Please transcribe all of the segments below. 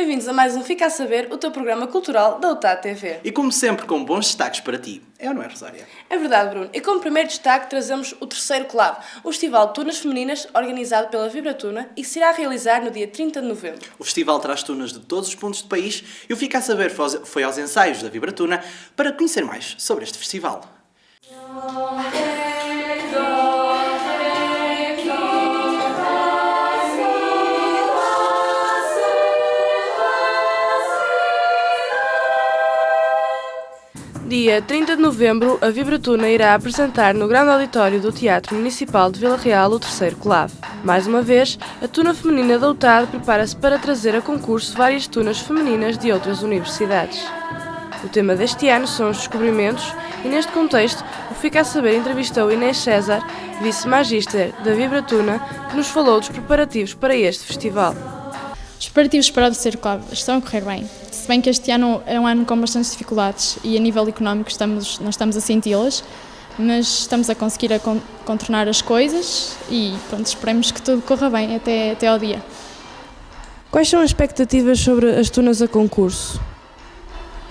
Bem-vindos a mais um Fica a Saber, o teu programa cultural da UTAD TV. E como sempre, com bons destaques para ti. É ou não é, Rosária? É verdade, Bruno. E como primeiro destaque trazemos o terceiro CLAV, o Festival de Tunas Femininas, organizado pela Vibratuna e que se irá realizar no dia 30 de novembro. O festival traz tunas de todos os pontos do país e o Fica a Saber foi aos ensaios da Vibratuna para conhecer mais sobre este festival. Dia 30 de novembro, a Vibratuna irá apresentar no grande auditório do Teatro Municipal de Vila Real o terceiro CLAV. Mais uma vez, a tuna feminina da UTAD prepara-se para trazer a concurso várias tunas femininas de outras universidades. O tema deste ano são os descobrimentos e, neste contexto, o Fica a Saber entrevistou Inês César, vice-magíster da Vibratuna, que nos falou dos preparativos para este festival. Os preparativos para o terceiro CLAV estão a correr bem. Se bem que este ano é um ano com bastantes dificuldades e a nível económico nós estamos a senti-las, mas estamos a conseguir contornar as coisas e pronto, esperemos que tudo corra bem até ao dia. Quais são as expectativas sobre as tunas a concurso?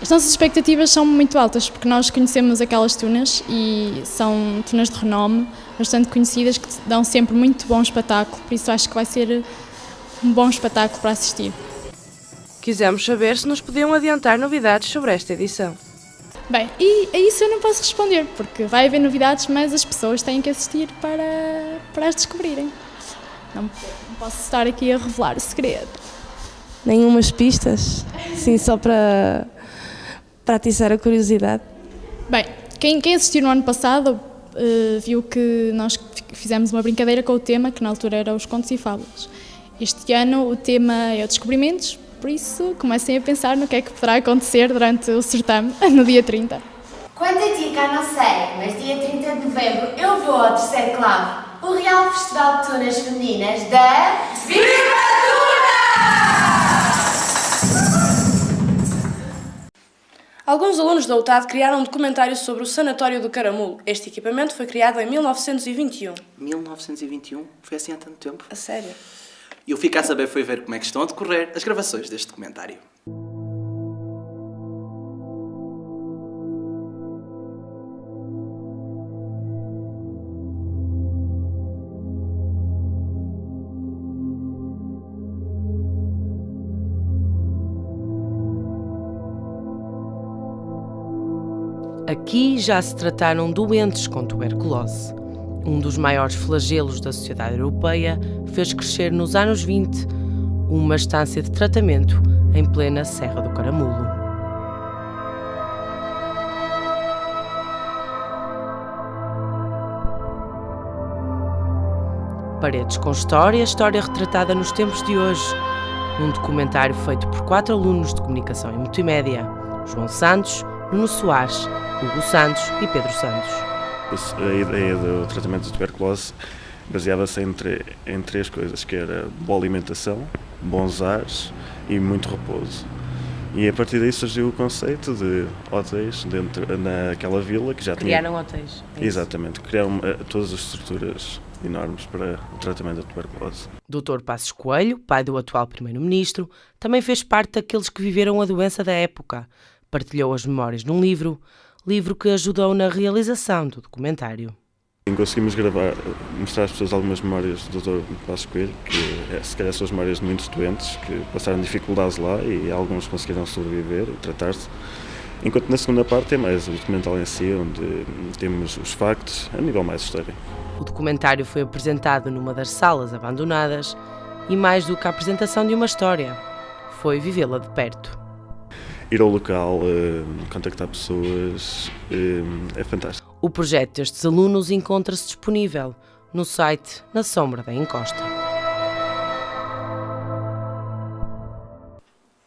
As nossas expectativas são muito altas porque nós conhecemos aquelas tunas e são tunas de renome, bastante conhecidas, que dão sempre muito bom espetáculo, por isso acho que vai ser um bom espetáculo para assistir. Quisemos saber se nos podiam adiantar novidades sobre esta edição. Bem, e a isso eu não posso responder, porque vai haver novidades, mas as pessoas têm que assistir para as descobrirem. Não posso estar aqui a revelar o segredo. Nenhumas pistas? Sim, só para atiçar a curiosidade. Bem, quem assistiu no ano passado viu que nós fizemos uma brincadeira com o tema, que na altura era os contos e fábulas. Este ano o tema é o descobrimentos, por isso comecem a pensar no que é que poderá acontecer durante o certame, no dia 30. Quanto a ti, cá não sei, mas dia 30 de novembro eu vou ao terceiro CLAV, o Real Festival de Tunas Femininas da Vibratuna! Alguns alunos da UTAD criaram um documentário sobre o Sanatório do Caramulo. Este equipamento foi criado em 1921. 1921? Foi assim há tanto tempo? A sério? E o Fica a Saber foi ver como é que estão a decorrer as gravações deste documentário. Aqui já se trataram doentes com tuberculose. Um dos maiores flagelos da sociedade europeia fez crescer nos anos 20 uma estância de tratamento em plena Serra do Caramulo. Paredes com história retratada nos tempos de hoje. Um documentário feito por 4 alunos de Comunicação e Multimédia: João Santos, Nuno Soares, Hugo Santos e Pedro Santos. A ideia do tratamento de tuberculose baseava-se em 3 coisas, que era boa alimentação, bons ares e muito repouso. E a partir daí surgiu o conceito de hotéis naquela vila que já criaram hotéis. Exatamente, criaram todas as estruturas enormes para o tratamento da tuberculose. Dr. Passos Coelho, pai do atual primeiro-ministro, também fez parte daqueles que viveram a doença da época. Partilhou as memórias num livro que ajudou na realização do documentário. Conseguimos mostrar às pessoas algumas memórias do Dr. Passos Coelho, que se calhar são as memórias de muitos doentes que passaram dificuldades lá e alguns conseguiram sobreviver e tratar-se. Enquanto na segunda parte é mais o documental em si, onde temos os factos a nível mais histórico. O documentário foi apresentado numa das salas abandonadas e, mais do que a apresentação de uma história, foi vivê-la de perto. Ir ao local, contactar pessoas, é fantástico. O projeto destes alunos encontra-se disponível no site Na Sombra da Encosta.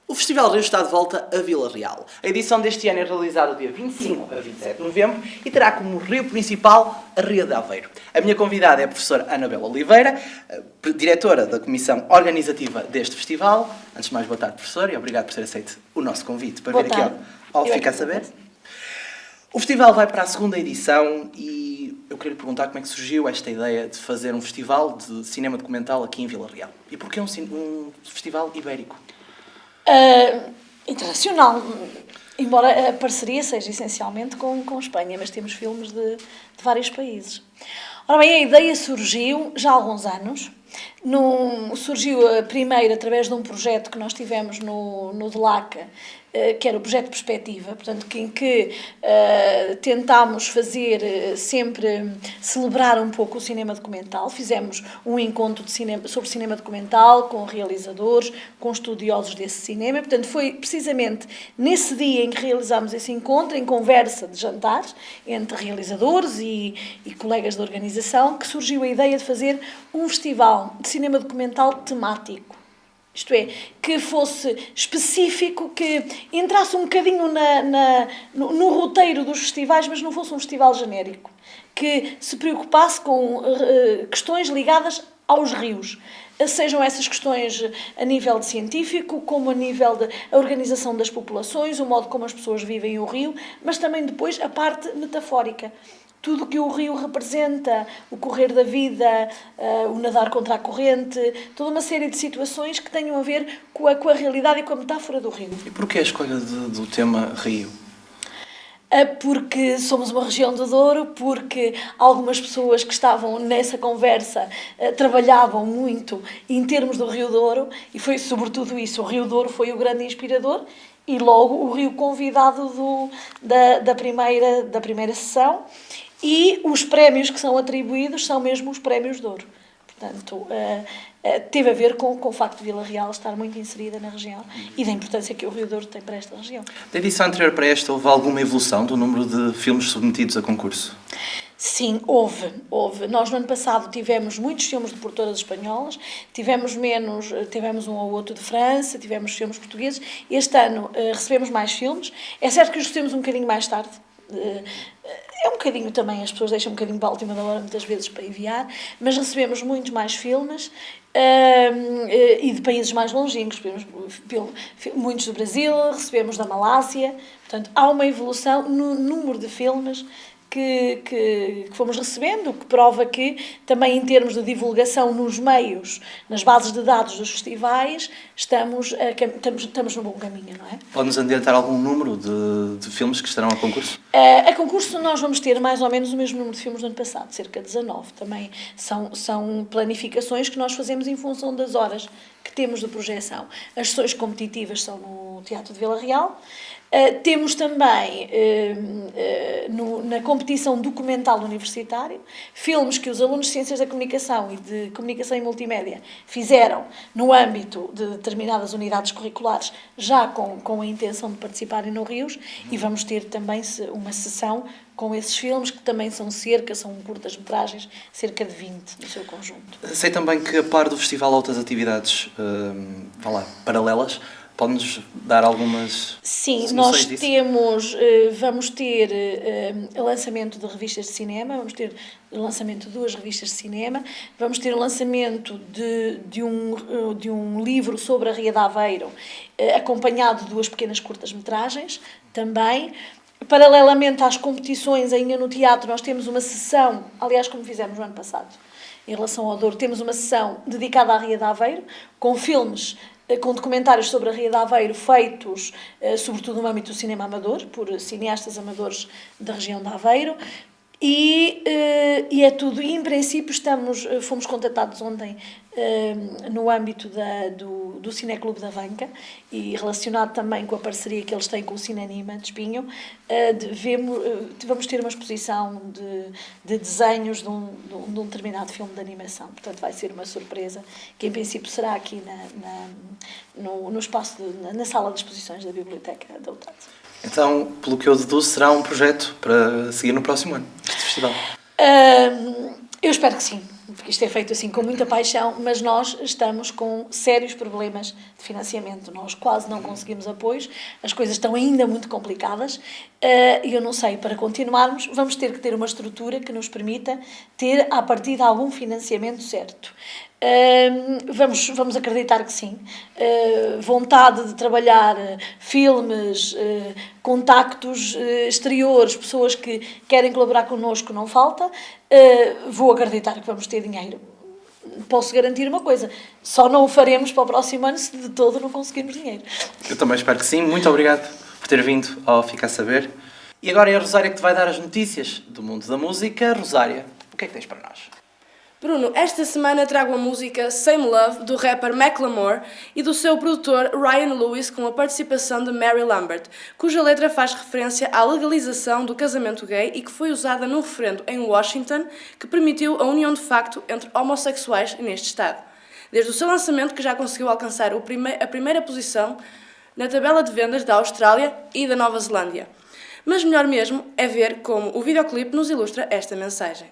O Festival Rio está de volta a Vila Real. A edição deste ano é realizada dia 25 a 27 de novembro e terá como rio principal a Ria de Aveiro. A minha convidada é a professora Anabela Oliveira, diretora da comissão organizativa deste festival. Antes de mais, boa tarde, professora, e obrigado por ter aceito o nosso convite para vir aqui ao Fica a Saber. O festival vai para a segunda edição e eu queria lhe perguntar como é que surgiu esta ideia de fazer um festival de cinema documental aqui em Vila Real. E porquê um festival ibérico? Internacional, embora a parceria seja essencialmente com Espanha, mas temos filmes de vários países. Ora bem, a ideia surgiu já há alguns anos. Surgiu primeiro através de um projeto que nós tivemos no DELACA, que era o projeto Perspectiva, portanto, em que tentámos fazer sempre, celebrar um pouco o cinema documental. Fizemos um encontro sobre cinema documental com realizadores, com estudiosos desse cinema. Portanto, foi precisamente nesse dia em que realizámos esse encontro, em conversa de jantares entre realizadores e colegas da organização, que surgiu a ideia de fazer um festival de cinema documental temático. Isto é, que fosse específico, que entrasse um bocadinho no roteiro dos festivais, mas não fosse um festival genérico. Que se preocupasse com questões ligadas aos rios. Sejam essas questões a nível de científico, como a nível da organização das populações, o modo como as pessoas vivem o rio, mas também depois a parte metafórica. Tudo o que o rio representa, o correr da vida, o nadar contra a corrente, toda uma série de situações que tenham a ver com a realidade e com a metáfora do rio. E porquê a escolha do tema rio? Porque somos uma região do Douro, porque algumas pessoas que estavam nessa conversa trabalhavam muito em termos do Rio Douro, e foi sobretudo isso, o Rio Douro foi o grande inspirador, e logo o rio convidado da primeira sessão, e os prémios que são atribuídos são mesmo os prémios Douro. Portanto, teve a ver com o facto de Vila Real estar muito inserida na região e da importância que o Rio Douro tem para esta região. Da edição anterior para esta, houve alguma evolução do número de filmes submetidos a concurso? Sim, houve. Nós no ano passado tivemos muitos filmes de produtoras espanholas, tivemos um ou outro de França, tivemos filmes portugueses. Este ano recebemos mais filmes. É certo que os recebemos um bocadinho mais tarde. É um bocadinho também, as pessoas deixam um bocadinho para a última da hora muitas vezes para enviar, mas recebemos muitos mais filmes e de países mais longínquos. Recebemos muitos do Brasil, recebemos da Malásia. Portanto, há uma evolução no número de filmes que fomos recebendo, o que prova que também em termos de divulgação nos meios, nas bases de dados dos festivais, estamos no bom caminho, não é? Pode-nos adiantar algum número de filmes que estarão a concurso? A concurso nós vamos ter mais ou menos o mesmo número de filmes do ano passado, cerca de 19. Também são planificações que nós fazemos em função das horas que temos de projeção. As sessões competitivas são no Teatro de Vila Real. Temos também, na competição documental universitário, filmes que os alunos de Ciências da Comunicação e de Comunicação e Multimédia fizeram no âmbito de determinadas unidades curriculares, já com a intenção de participarem no Rios, e vamos ter também uma sessão com esses filmes, que também são curtas-metragens, cerca de 20 no seu conjunto. Sei também que, a par do festival, há outras atividades paralelas. Pode-nos dar algumas noções disso? Vamos ter o lançamento de revistas de cinema, vamos ter o lançamento de 2 revistas de cinema, vamos ter o lançamento de um livro sobre a Ria de Aveiro, acompanhado de 2 pequenas curtas-metragens também. Paralelamente às competições ainda no teatro, nós temos uma sessão, aliás, como fizemos no ano passado, em relação ao Douro, temos uma sessão dedicada à Ria de Aveiro, com filmes, com documentários sobre a Ria de Aveiro feitos, sobretudo no âmbito do cinema amador, por cineastas amadores da região de Aveiro, e é tudo. E, em princípio, fomos contatados ontem no âmbito do Cineclube da Vanca, e relacionado também com a parceria que eles têm com o Cineanima de Espinho, vamos ter uma exposição de desenhos de um determinado filme de animação. Portanto, vai ser uma surpresa, que em princípio será aqui no espaço, na sala de exposições da Biblioteca da UTAD. Então, pelo que eu deduzo, será um projeto para seguir no próximo ano, este festival? Eu espero que sim, porque isto é feito assim com muita paixão, mas nós estamos com sérios problemas de financiamento. Nós quase não conseguimos apoios, as coisas estão ainda muito complicadas, e eu não sei, para continuarmos, vamos ter que ter uma estrutura que nos permita ter, a partir de algum financiamento certo. Vamos acreditar que sim. Vontade de trabalhar filmes, contactos exteriores, pessoas que querem colaborar connosco não falta. Vou acreditar que vamos ter dinheiro. posso garantir uma coisa, só não o faremos para o próximo ano se de todo não conseguirmos dinheiro. Eu também espero que sim. Muito obrigado por ter vindo ao Ficar a Saber. E agora é a Rosária que te vai dar as notícias do mundo da música. Rosária, o que é que tens para nós? Bruno, esta semana trago a música Same Love, do rapper Macklemore e do seu produtor Ryan Lewis, com a participação de Mary Lambert, cuja letra faz referência à legalização do casamento gay e que foi usada num referendo em Washington que permitiu a união de facto entre homossexuais neste estado. Desde o seu lançamento, que já conseguiu alcançar a primeira posição na tabela de vendas da Austrália e da Nova Zelândia. Mas melhor mesmo é ver como o videoclipe nos ilustra esta mensagem.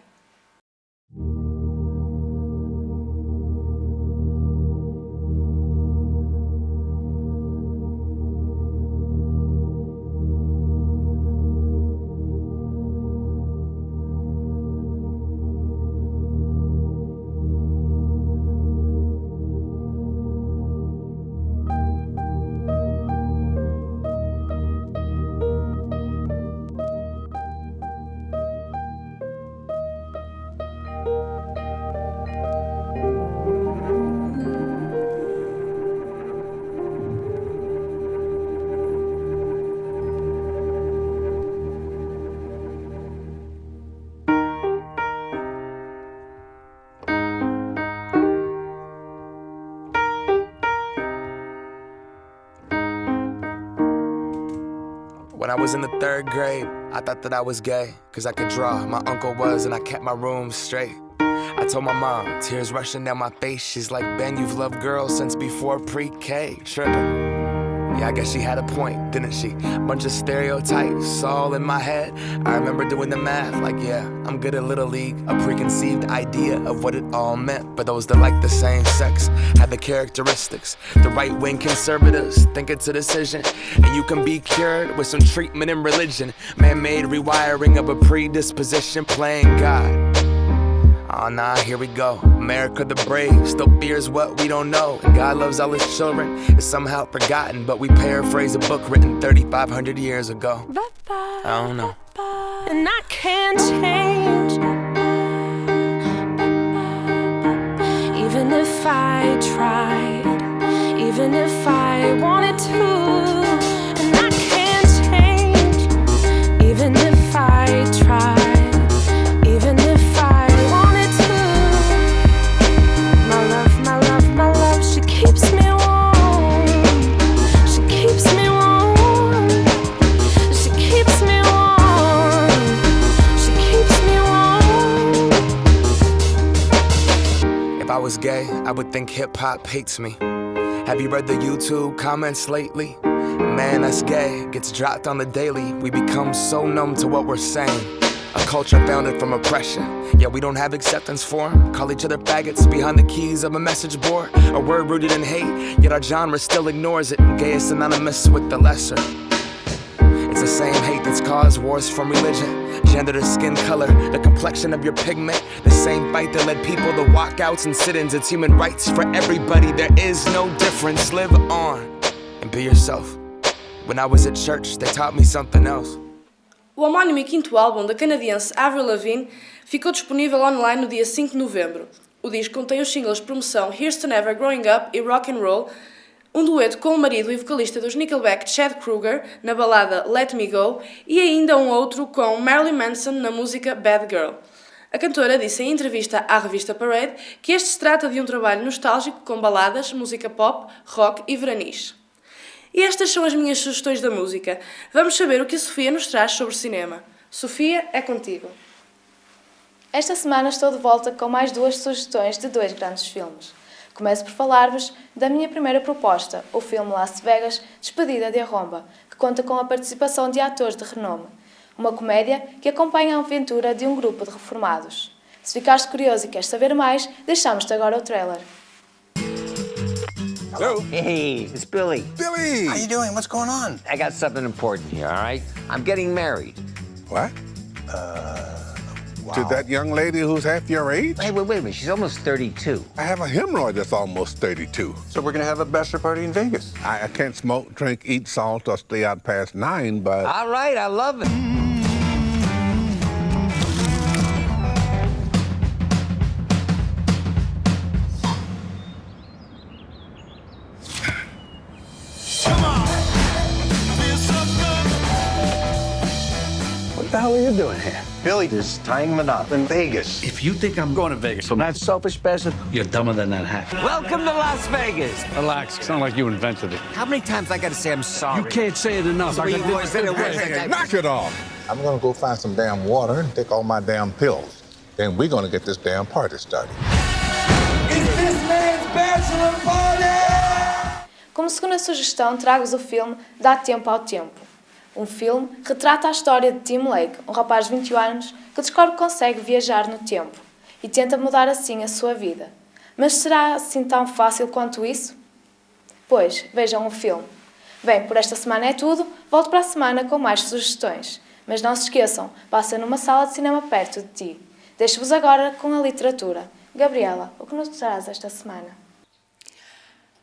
When I was in the 3rd grade, I thought that I was gay, cause I could draw. My uncle was, and I kept my room straight. I told my mom, tears rushing down my face. She's like, Ben, you've loved girls since before pre-K. Trippin'. Yeah, I guess she had a point, didn't she? Bunch of stereotypes all in my head. I remember doing the math, like, yeah, I'm good at Little League. A preconceived idea of what it all meant. But those that like the same sex had the characteristics. The right-wing conservatives think it's a decision, and you can be cured with some treatment in religion. Man-made rewiring of a predisposition, playing God. Oh nah, here we go. America the brave still fears what we don't know. And God loves all his children. It's somehow forgotten, but we paraphrase a book written 3,500 years ago. I don't know. And I can't change, even if I tried, even if I wanted to. And I can't change, even if I tried. If I was gay, I would think hip-hop hates me. Have you read the YouTube comments lately? Man, that's gay, gets dropped on the daily. We become so numb to what we're saying. A culture founded from oppression. Yeah, we don't have acceptance for 'em. Call each other faggots behind the keys of a message board. A word rooted in hate, yet our genre still ignores it. Gay is synonymous with the lesser. It's the same hate that's caused wars from religion. Gender to skin color, the complexion of your pigment. The same fight that led people to walkouts and sit-ins. It's human rights for everybody, there is no difference. Live on and be yourself. When I was at church, they taught me something else. O homónimo e quinto álbum da canadiense Avril Lavigne ficou disponível online no dia 5 de novembro. O disco contém os singles de promoção Here's to Never, Growing Up e Rock and Roll, um dueto com o marido e vocalista dos Nickelback, Chad Kroeger, na balada Let Me Go, e ainda um outro com Marilyn Manson na música Bad Girl. A cantora disse em entrevista à revista Parade que este se trata de um trabalho nostálgico com baladas, música pop, rock e veraniz. E estas são as minhas sugestões da música. Vamos saber o que a Sofia nos traz sobre cinema. Sofia, é contigo. Esta semana estou de volta com mais 2 sugestões de 2 grandes filmes. Começo por falar-vos da minha primeira proposta, o filme Las Vegas, Despedida de Arromba, que conta com a participação de atores de renome. Uma comédia que acompanha a aventura de um grupo de reformados. Se ficares curioso e queres saber mais, deixamos-te agora o trailer. Hello. Hey, it's Billy. Billy! How you doing? What's going on? I got something important here, all right? I'm getting married. What? Wow. To that young lady who's half your age? Hey, wait a minute. She's almost 32. I have a hemorrhoid that's almost 32. So we're gonna have a bachelor party in Vegas. I can't smoke, drink, eat salt, or stay out past 9, but... All right, I love it. hell are you doing here? Billy is tying him up in Vegas. If you think I'm going to Vegas for that selfish bastard, you're dumber than that hat. Welcome to Las Vegas. Relax. It's not like you invented it. How many times I gotta say I'm sorry? You can't say it enough. Three more Hey, knock it off. I'm gonna go find some damn water and take all my damn pills. Then we're gonna get this damn party started. It's this man's bachelor party! Como segunda sugestão, trago-vos o filme Dá Tempo ao Tempo. Um filme que retrata a história de Tim Lake, um rapaz de 21 anos que descobre que consegue viajar no tempo e tenta mudar assim a sua vida. Mas será assim tão fácil quanto isso? Pois, vejam o filme. Bem, por esta semana é tudo. Volto para a semana com mais sugestões. Mas não se esqueçam, passa numa sala de cinema perto de ti. Deixo-vos agora com a literatura. Gabriela, o que nos traz esta semana?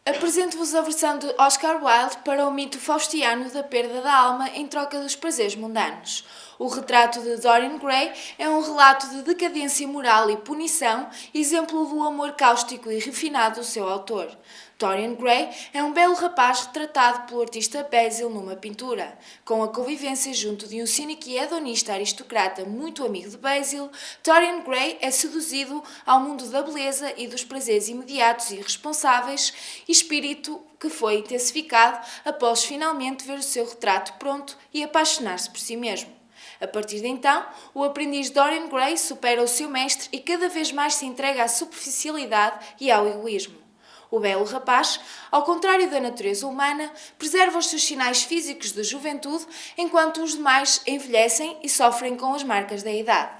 Apresento-vos a versão de Oscar Wilde para o mito faustiano da perda da alma em troca dos prazeres mundanos. O retrato de Dorian Gray é um relato de decadência moral e punição, exemplo do amor cáustico e refinado do seu autor. Dorian Gray é um belo rapaz retratado pelo artista Basil numa pintura. Com a convivência junto de um cínico e hedonista aristocrata muito amigo de Basil, Dorian Gray é seduzido ao mundo da beleza e dos prazeres imediatos e irresponsáveis, espírito que foi intensificado após finalmente ver o seu retrato pronto e apaixonar-se por si mesmo. A partir de então, o aprendiz Dorian Gray supera o seu mestre e cada vez mais se entrega à superficialidade e ao egoísmo. O belo rapaz, ao contrário da natureza humana, preserva os seus sinais físicos de juventude, enquanto os demais envelhecem e sofrem com as marcas da idade.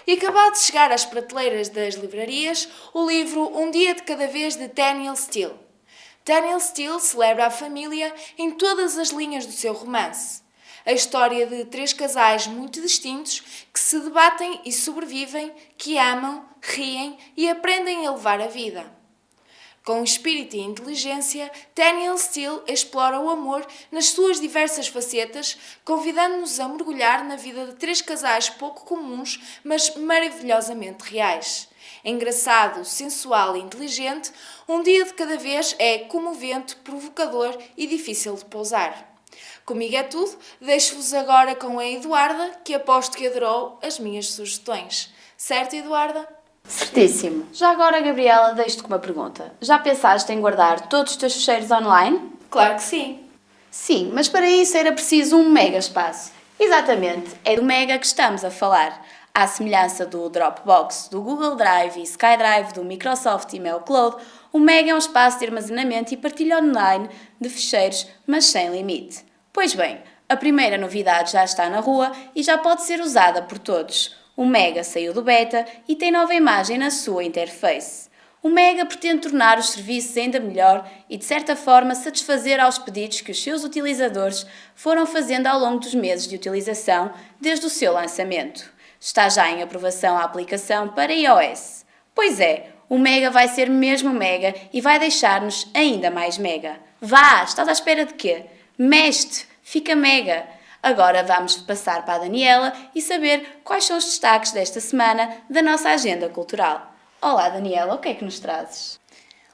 E acabado de chegar às prateleiras das livrarias, o livro Um Dia de Cada Vez de Danielle Steel. Danielle Steel celebra a família em todas as linhas do seu romance. A história de 3 casais muito distintos que se debatem e sobrevivem, que amam, riem e aprendem a levar a vida. Com espírito e inteligência, Danielle Steel explora o amor nas suas diversas facetas, convidando-nos a mergulhar na vida de 3 casais pouco comuns, mas maravilhosamente reais. Engraçado, sensual e inteligente, Um Dia de Cada Vez é comovente, provocador e difícil de pousar. Comigo é tudo, deixo-vos agora com a Eduarda, que aposto que adorou as minhas sugestões. Certo, Eduarda? Certíssimo. Já agora, Gabriela, deixo-te com uma pergunta. Já pensaste em guardar todos os teus fecheiros online? Claro que sim. Sim, mas para isso era preciso um mega espaço. Exatamente, é do mega que estamos a falar. À semelhança do Dropbox, do Google Drive e SkyDrive, do Microsoft Email Cloud, o mega é um espaço de armazenamento e partilha online de fecheiros, mas sem limite. Pois bem, a primeira novidade já está na rua e já pode ser usada por todos. O Mega saiu do beta e tem nova imagem na sua interface. O Mega pretende tornar os serviços ainda melhor e, de certa forma, satisfazer aos pedidos que os seus utilizadores foram fazendo ao longo dos meses de utilização desde o seu lançamento. Está já em aprovação a aplicação para iOS. Pois é, o Mega vai ser mesmo Mega e vai deixar-nos ainda mais Mega. Vá, estás à espera de quê? Mexe-te, fica Mega! Agora vamos passar para a Daniela e saber quais são os destaques desta semana da nossa agenda cultural. Olá, Daniela, o que é que nos trazes?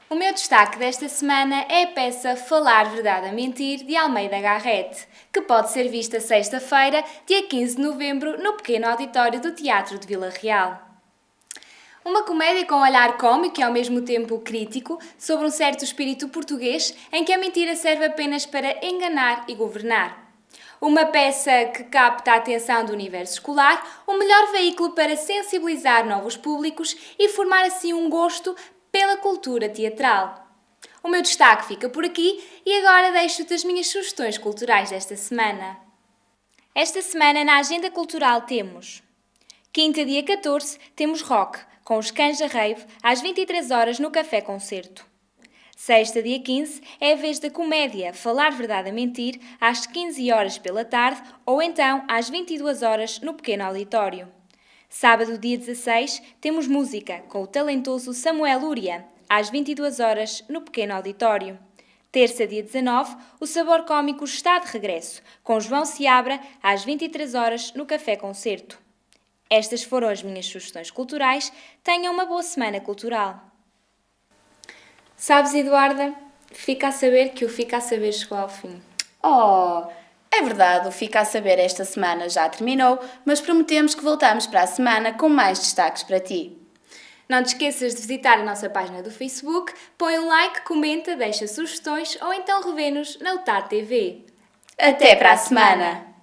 O meu destaque desta semana é a peça Falar Verdade a Mentir, de Almeida Garrett, que pode ser vista sexta-feira, dia 15 de novembro, no pequeno auditório do Teatro de Vila Real. Uma comédia com um olhar cómico e ao mesmo tempo crítico sobre um certo espírito português em que a mentira serve apenas para enganar e governar. Uma peça que capta a atenção do universo escolar, o melhor veículo para sensibilizar novos públicos e formar assim um gosto pela cultura teatral. O meu destaque fica por aqui e agora deixo-te as minhas sugestões culturais desta semana. Esta semana na agenda cultural temos: quinta, dia 14, temos rock, com os Cães da Rave, às 23 horas no Café Concerto. Sexta, dia 15, é a vez da comédia Falar Verdade a Mentir, às 15 horas pela tarde ou então às 22 horas no pequeno auditório. Sábado, dia 16, temos música com o talentoso Samuel Lúria, às 22 horas no pequeno auditório. Terça, dia 19, o Sabor Cómico está de regresso, com João Seabra, às 23 horas no Café Concerto. Estas foram as minhas sugestões culturais. Tenham uma boa semana cultural. Sabes, Eduarda, fica a saber que o Fica a Saber chegou ao fim. Oh, É verdade, o Fica a Saber esta semana já terminou, mas prometemos que voltamos para a semana com mais destaques para ti. Não te esqueças de visitar a nossa página do Facebook, põe um like, comenta, deixa sugestões ou então revê-nos na UTAD TV. Até para a semana!